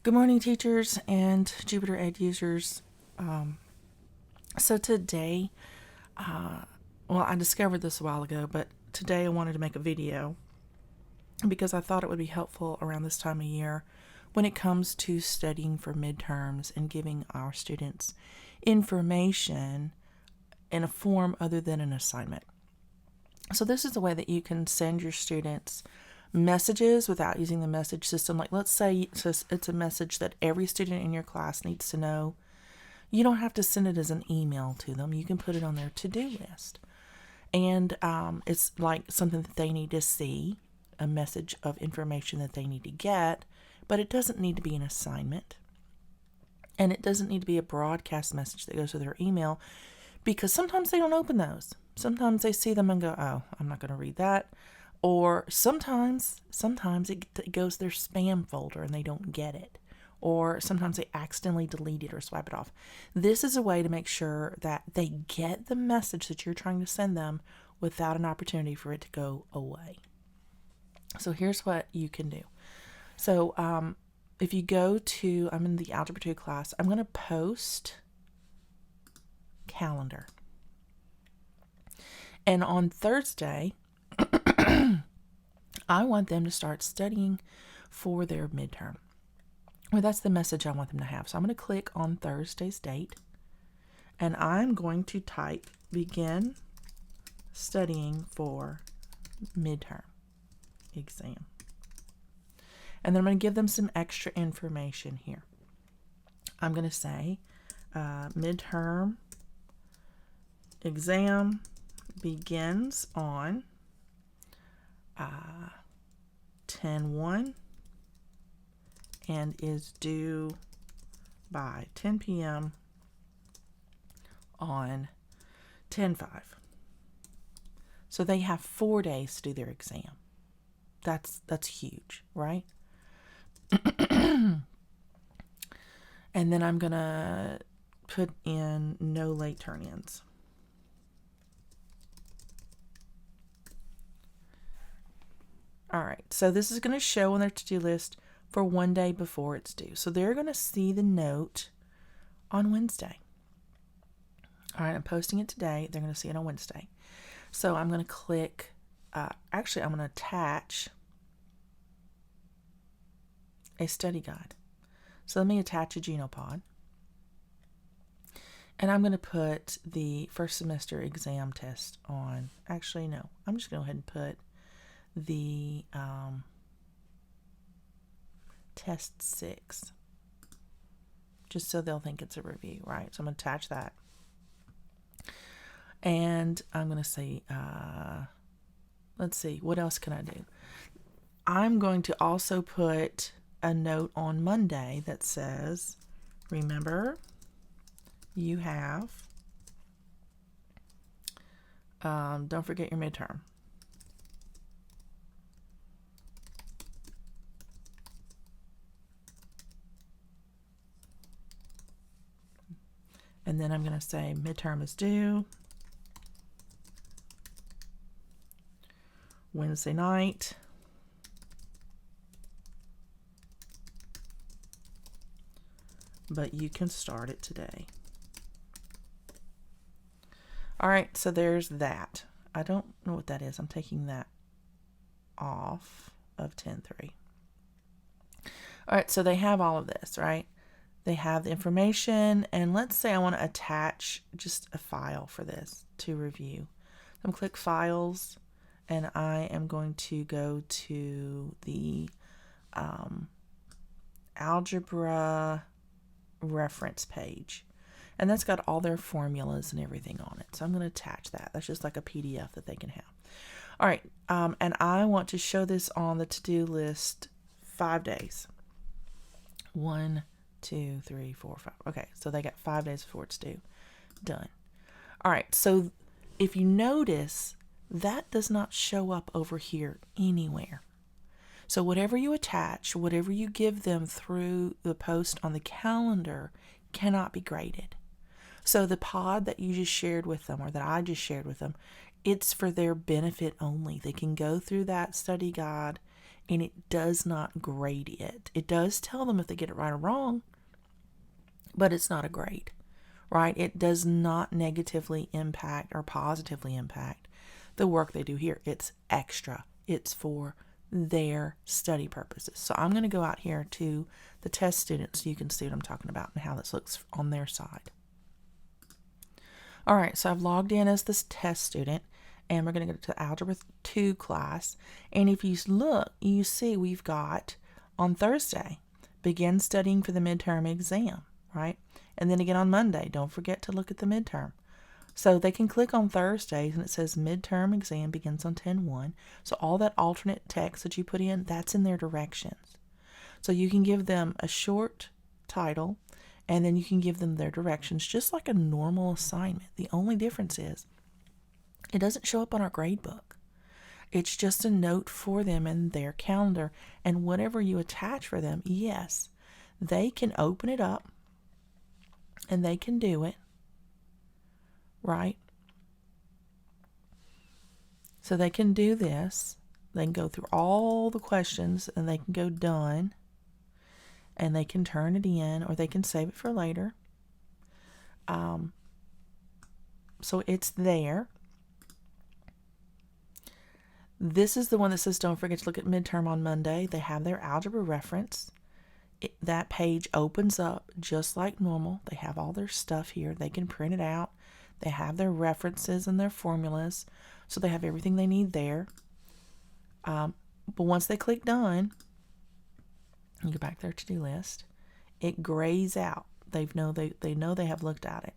Good morning, teachers and Jupiter Ed users. So today, I discovered this a while ago, but today I wanted to make a video because I thought it would be helpful around this time of year when it comes to studying for midterms and giving our students information in a form other than an assignment. So this is a way that you can send your students messages without using the message system. Like, let's say it's a message that every student in your class needs to know. You don't have to send it as an email to them. You can put it on their to-do list. And it's like something that they need to see, a message of information that they need to get, but it doesn't need to be an assignment. And it doesn't need to be a broadcast message that goes to their email, because sometimes they don't open those. Sometimes they see them and go, oh, I'm not going to read that. Or sometimes it goes to their spam folder and they don't get it. Or sometimes they accidentally delete it or swipe it off. This is a way to make sure that they get the message that you're trying to send them without an opportunity for it to go away. So here's what you can do. So if you go to, I'm in the Algebra 2 class, I'm going to post calendar. And on Thursday, I want them to start studying for their midterm. Well, that's the message I want them to have. So I'm going to click on Thursday's date, and I'm going to type begin studying for midterm exam. And then I'm going to give them some extra information here. I'm going to say midterm exam begins on 10/1 and is due by 10 p.m. on 10/5. So they have 4 days to do their exam. That's huge, right? And then I'm going to put in no late turn-ins. All right, so this is going to show on their to-do list for 1 day before it's due. So they're going to see the note on Wednesday. All right, I'm posting it today. They're going to see it on Wednesday. So I'm going to click, actually, I'm going to attach a study guide. So let me attach a Genopod. And I'm going to put the first semester exam test on. Actually, no, I'm just going to go ahead and put the test 6, just so they'll think it's a review, right? So I'm going to attach that. And I'm going to say, let's see, what else can I do? I'm going to also put a note on Monday that says, remember, you have, don't forget your midterm. And then I'm going to say midterm is due Wednesday night. But you can start it today. All right, so there's that. I don't know what that is. I'm taking that off of 10/3. All right, so they have all of this, right? They have the information, and let's say I want to attach just a file for this to review. I'm going to click Files, and I am going to go to the Algebra reference page. And that's got all their formulas and everything on it. So I'm going to attach that. That's just like a PDF that they can have. All right, and I want to show this on the to-do list 5 days. 1, 2, 3, 4, 5. Okay, so they got 5 days before it's due. Done. All right, so if you notice, that does not show up over here anywhere. So whatever you attach, whatever you give them through the post on the calendar cannot be graded. So the pod that you just shared with them, or that I just shared with them, it's for their benefit only. They can go through that study guide and it does not grade it. It does tell them if they get it right or wrong, but it's not a grade, right? It does not negatively impact or positively impact the work they do here. It's extra. It's for their study purposes. So I'm going to go out here to the test students so you can see what I'm talking about and how this looks on their side. All right, so I've logged in as this test student, and we're going to go to the Algebra 2 class. And if you look, you see we've got on Thursday, begin studying for the midterm exam, right? And then again on Monday, don't forget to look at the midterm. So they can click on Thursdays, and it says midterm exam begins on 10/1. So all that alternate text that you put in, that's in their directions. So you can give them a short title, and then you can give them their directions just like a normal assignment. The only difference is it doesn't show up on our grade book. It's just a note for them in their calendar, and whatever you attach for them, yes, they can open it up and they can do it, right? So they can do this. They can go through all the questions and they can go done, and they can turn it in or they can save it for later. So it's there. This is the one that says don't forget to look at midterm on Monday. They have their algebra reference. That page opens up just like normal. They have all their stuff here. They can print it out. They have their references and their formulas. So they have everything they need there. But once they click done, you go back to their to-do list. It grays out. They know they have looked at it.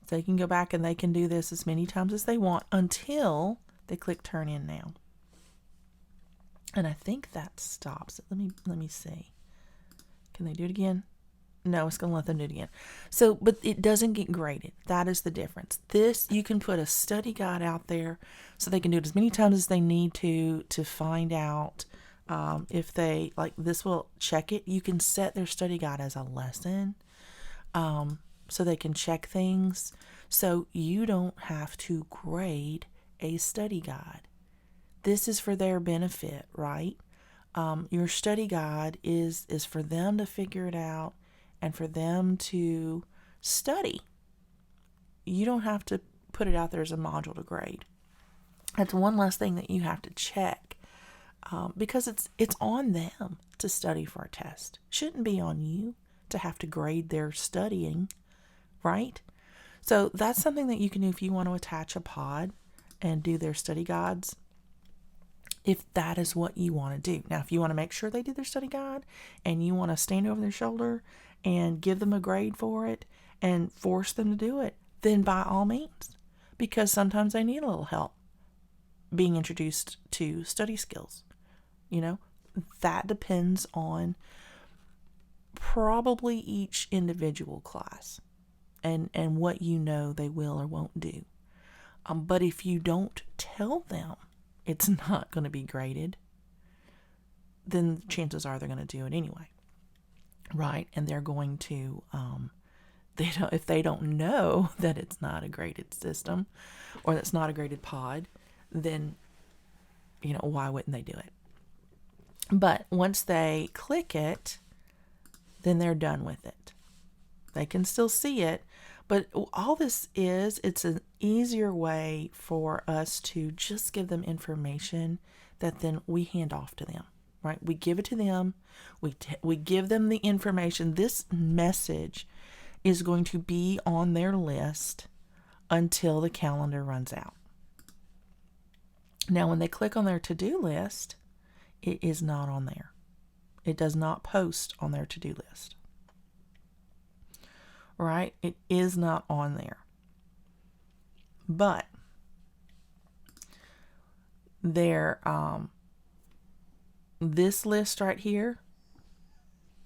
They can go back and they can do this as many times as they want until they click turn in now. And I think that stops it. Let me see. Can they do it again? No, it's going to let them do it again. So, but it doesn't get graded. That is the difference. This, you can put a study guide out there so they can do it as many times as they need to find out if they, like this will check it. You can set their study guide as a lesson so they can check things. So you don't have to grade a study guide. This is for their benefit, right? Your study guide is for them to figure it out and for them to study. You don't have to put it out there as a module to grade. That's one less thing that you have to check because it's on them to study for a test. Shouldn't be on you to have to grade their studying, right? So that's something that you can do if you want to attach a pod and do their study guides, if that is what you want to do. Now, if you want to make sure they do their study guide and you want to stand over their shoulder and give them a grade for it and force them to do it, then by all means, because sometimes they need a little help being introduced to study skills. You know, that depends on probably each individual class and what you know they will or won't do. But if you don't tell them it's not going to be graded, then chances are they're going to do it anyway, right? And they're going to, if they don't know that it's not a graded system or that's not a graded pod, then, why wouldn't they do it? But once they click it, then they're done with it. They can still see it, but all this is, it's an easier way for us to just give them information that then we hand off to them, right? We give it to them. We give them the information. This message is going to be on their list until the calendar runs out. Now, when they click on their to-do list, it is not on there. It does not post on their to-do list. Right? It is not on there. But their this list right here,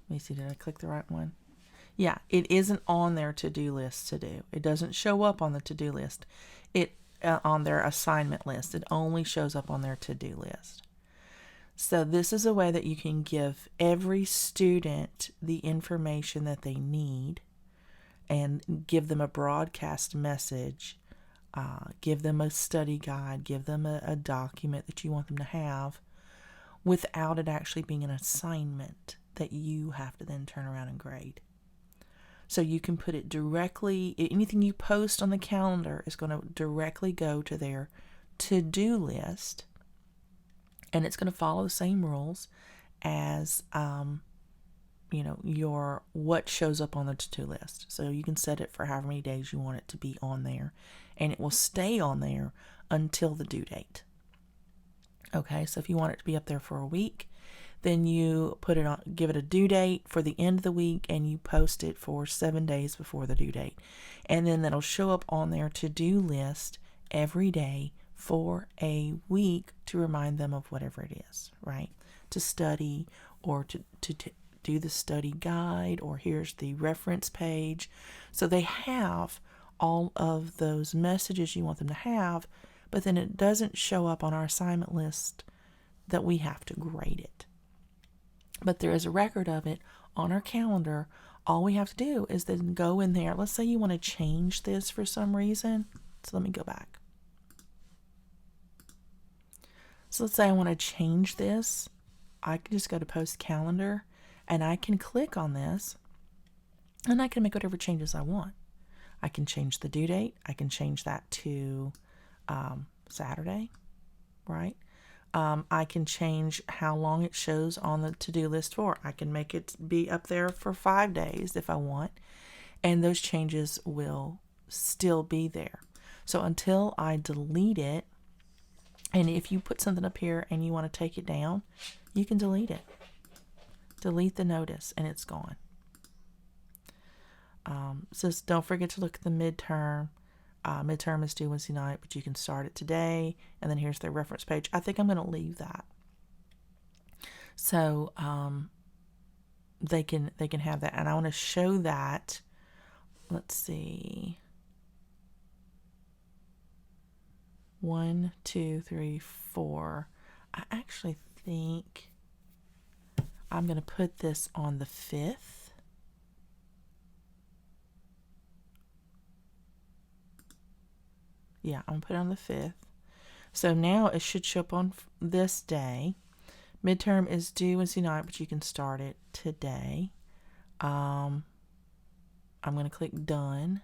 let me see, did I click the right one? Yeah, it isn't on their to-do list to do. It doesn't show up on the to-do list. It on their assignment list. It only shows up on their to-do list. So this is a way that you can give every student the information that they need and give them a broadcast message give them a study guide, give them a document that you want them to have without it actually being an assignment that you have to then turn around and grade. So you can put it directly, anything you post on the calendar is going to directly go to their to-do list, and it's going to follow the same rules as your what shows up on the to-do list. So you can set it for however many days you want it to be on there, and it will stay on there until the due date. Okay, so if you want it to be up there for a week, then you put it on, give it a due date for the end of the week, and you post it for 7 days before the due date. And then that'll show up on their to-do list every day for a week to remind them of whatever it is, right? To study, or to do the study guide, or here's the reference page. So they have all of those messages you want them to have, but then it doesn't show up on our assignment list that we have to grade it. But there is a record of it on our calendar. All we have to do is then go in there. Let's say you want to change this for some reason. So let me go back. So let's say I want to change this. I can just go to Post Calendar, and I can click on this, and I can make whatever changes I want. I can change the due date. I can change that to Saturday, right? I can change how long it shows on the to-do list for. I can make it be up there for 5 days if I want, and those changes will still be there. So until I delete it, and if you put something up here and you want to take it down, you can delete it. Delete the notice, and it's gone. Says don't forget to look at the midterm. Midterm is due Wednesday night, but you can start it today. And then here's their reference page. I think I'm going to leave that. So they can have that. And I want to show that. Let's see. 1, 2, 3, 4. I actually think I'm going to put this on the 5th. Yeah, I'm going to put it on the 5th. So now it should show up on this day. Midterm is due Wednesday night, but you can start it today. I'm going to click Done.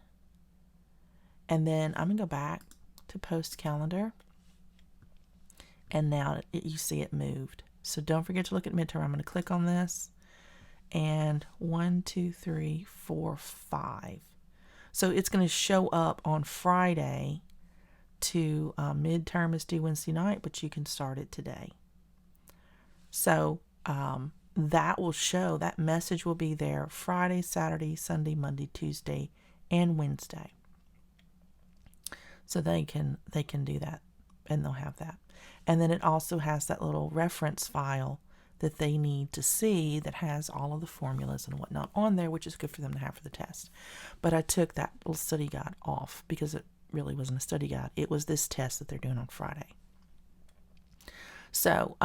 And then I'm going to go back to Post Calendar. And now you see it moved. So don't forget to look at midterm. I'm going to click on this. And 1, 2, 3, 4, 5. So it's going to show up on Friday to midterm is due Wednesday night, but you can start it today. So that will show, that message will be there Friday, Saturday, Sunday, Monday, Tuesday, and Wednesday. So they can do that, and they'll have that. And then it also has that little reference file that they need to see that has all of the formulas and whatnot on there, which is good for them to have for the test. But I took that little study guide off because it really wasn't a study guide. It was this test that they're doing on Friday. So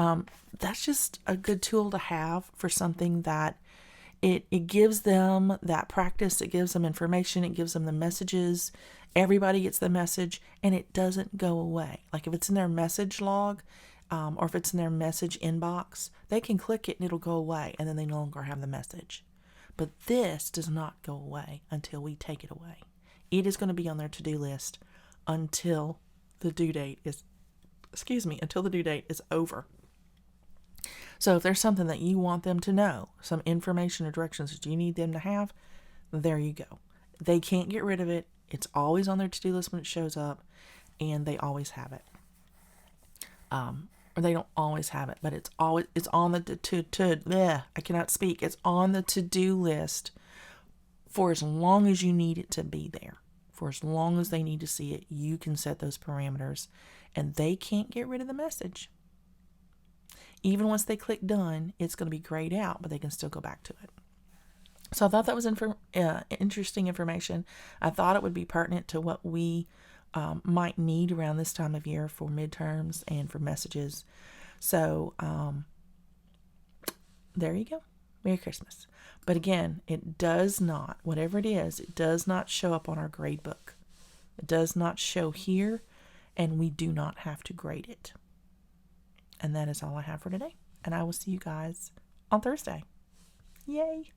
that's just a good tool to have for something that it gives them that practice. It gives them information. It gives them the messages. Everybody gets the message, and it doesn't go away. Like if it's in their message log, or if it's in their message inbox, they can click it and it'll go away, and then they no longer have the message. But this does not go away until we take it away. It is going to be on their to-do list until the due date is, until the due date is over. So if there's something that you want them to know, some information or directions that you need them to have, there you go. They can't get rid of it. It's always on their to-do list when it shows up, and they always have it. Or they don't always have it, but it's on the I cannot speak. It's on the to-do list for as long as you need it to be there. For as long as they need to see it, you can set those parameters, and they can't get rid of the message. Even once they click Done, it's going to be grayed out, but they can still go back to it. So I thought that was interesting information. I thought it would be pertinent to what we might need around this time of year for midterms and for messages. So there you go. Merry Christmas. But again, it does not, whatever it is, it does not show up on our grade book. It does not show here, and we do not have to grade it. And that is all I have for today. And I will see you guys on Thursday. Yay!